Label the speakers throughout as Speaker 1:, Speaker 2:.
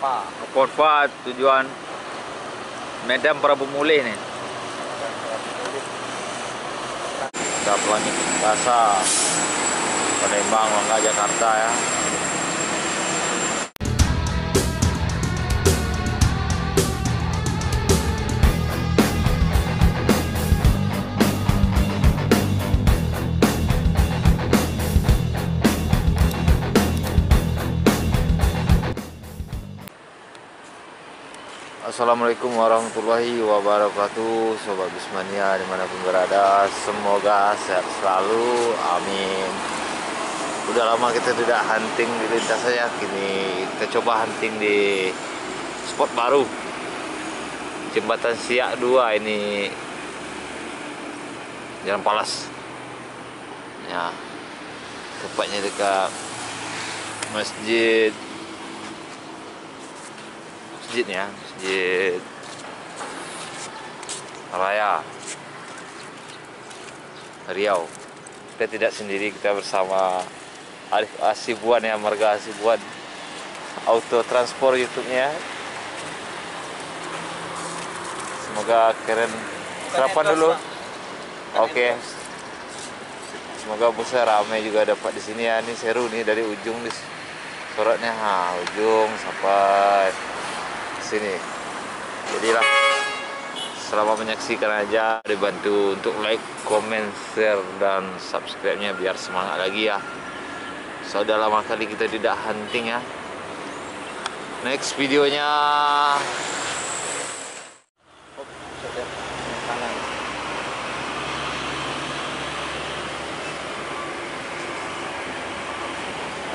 Speaker 1: Korpa tujuan Medan Prabu Muli nih. Kita Pelangi Kasa, Palembang, Mangga, Jakarta ya. Assalamualaikum warahmatullahi wabarakatuh, Sobat Bismania dimanapun berada, semoga sehat selalu, amin. Udah lama kita tidak hunting di lintasannya, kini kita coba hunting di spot baru, Jembatan Siak 2 ini, Jalan Palas ya, tepatnya dekat Masjid Raya Riau. Kita tidak sendiri, kita bersama Arif Asibuan ya, Marga Asibuan Auto Transport YouTube-nya. Semoga keren. Sarapan dulu. Oke. Semoga busnya ramai juga dapat di sini ya. Ini seru nih dari ujung di sorotnya, ujung sampai sini. Jadilah selama menyaksikan aja, dibantu untuk like, comment, share, dan subscribe-nya biar semangat lagi ya. Sudah lama kali kita tidak hunting ya. Next videonya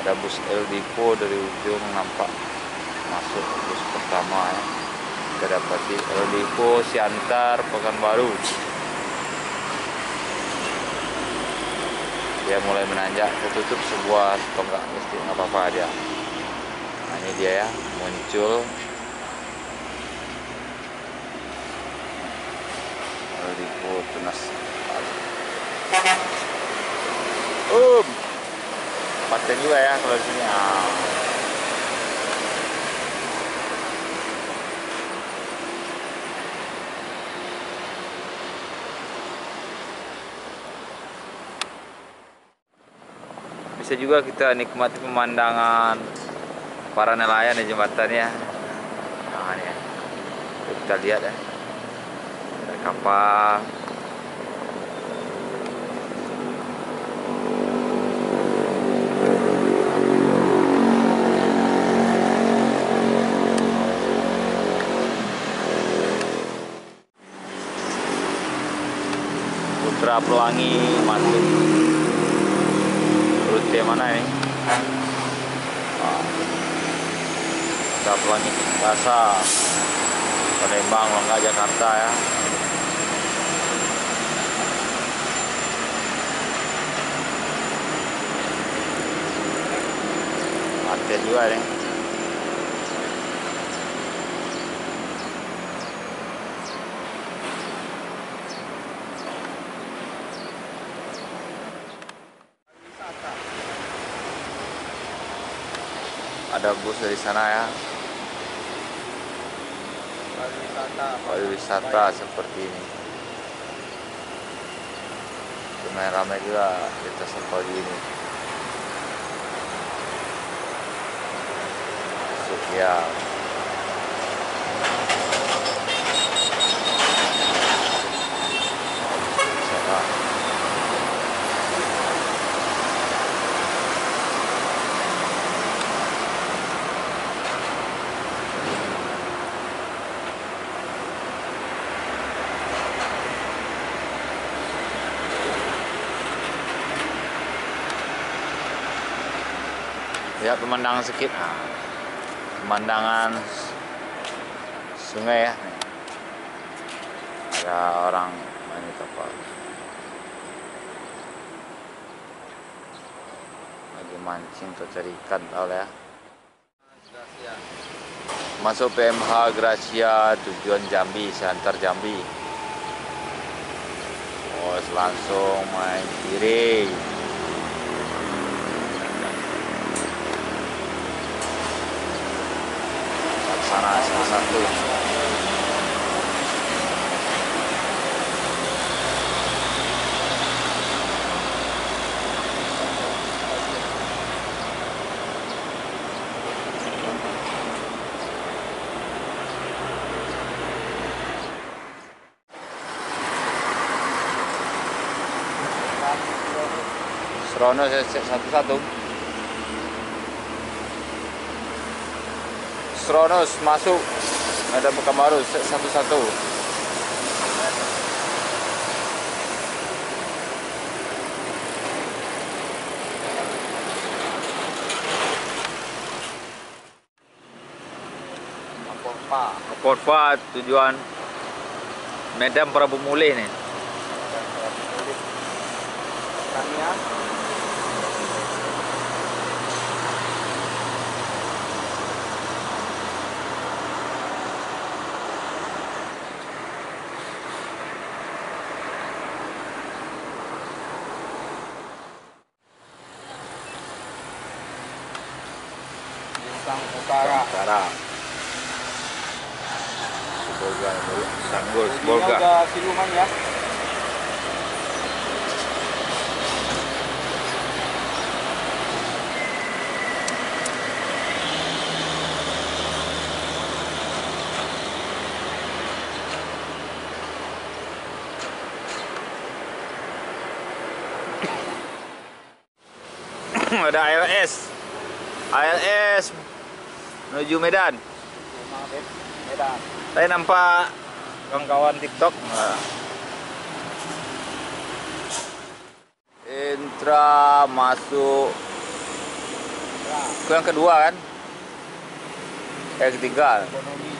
Speaker 1: ada bus El Dipo dari ujung, nampak masuk bus pertama ya. Kita dapati El Dipo Siantar Pekanbaru. Dia mulai menanjak, tertutup sebuah tonggak listrik, nggak apa-apa dia. Nah ini dia ya, muncul El Dipo Tunas. Paten juga ya kalau di sini. Bisa juga kita nikmati pemandangan para nelayan di jembatannya. Nah ini ya, kita lihat ya, ada kapal. Putra Pelangi masuk. Rute mana ini? Putra Pelangi Kasa, Palembang, Mangga, Jakarta ya. Paten juga nih. Ada bus dari sana ya. Pariwisata seperti ini. Lumayan ramai juga kita pagi ini. Masuk ya. Lihat pemandangan sedikit, pemandangan sungai ya. Ada orang main kapal lagi mancing atau cari ikan, tahu ya. Masuk PMH Gracia tujuan Jambi, Siantar Jambi. Langsung main kiri. 1. Serono 11. Seronos masuk Medan Pekanbaru 11. Aporpa tujuan Medan Prabu Mulih nih.
Speaker 2: Tania. Bintang Utara.
Speaker 1: Sanggul,
Speaker 2: Ini
Speaker 1: Bolga.
Speaker 2: udah siluman ya.
Speaker 1: Ada ALS menuju Medan.
Speaker 2: Medan.
Speaker 1: Saya nampak kawan-kawan TikTok. Intra masuk ke yang kedua kan? Yang ketiga.
Speaker 2: Ekonomi.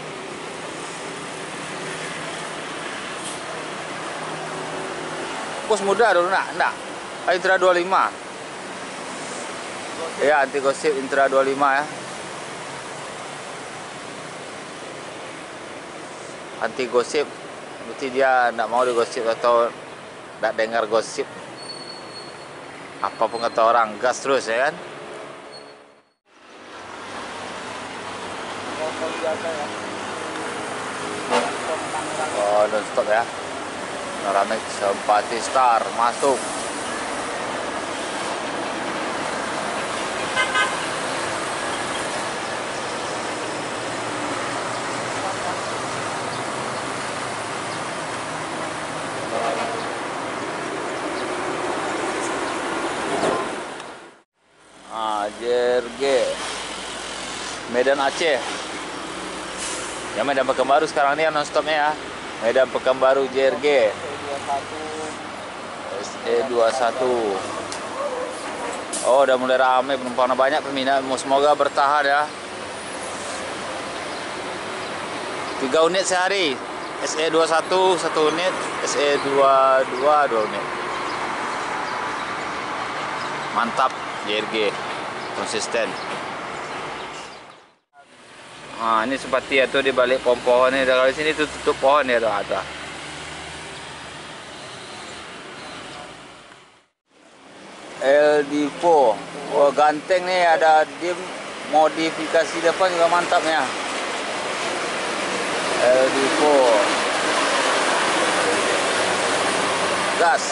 Speaker 1: Bos muda dulu nak. Intra 25. Ya, anti gosip Intra 25 ya. Anti gosip, berarti dia tidak mau digosip atau tidak dengar gosip. Apapun kata orang, gas terus ya kan. Oh, non stop ya. Noramik Simpati Star masuk. JRG Medan Aceh ya. Medan Pekanbaru sekarang ini non stopnya ya. Medan Pekanbaru JRG SE21. Oh, udah mulai ramai penumpangnya, banyak peminat. Semoga bertahan ya. 3 unit sehari. SE21 1 unit, SE22 2 unit. Mantap JRG, konsisten. Nah, ini seperti itu di balik pohon ini. Kalau di sini tutup pohon ya, ada. El Divo. Oh, ganteng nih, ada dim modifikasi depan juga mantap ya. El Divo. Gas.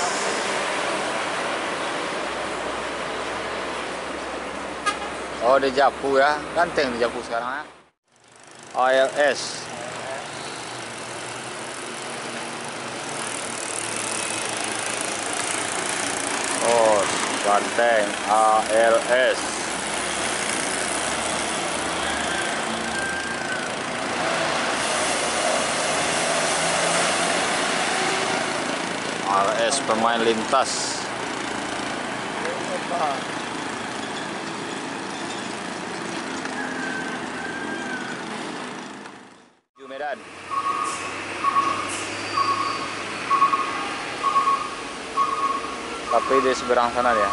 Speaker 1: Oh, di Japu ya, ganteng di Japu sekarang ya. ALS. Oh, ganteng ALS. ALS pemain lintas. Medan. Tapi di seberang sana ya.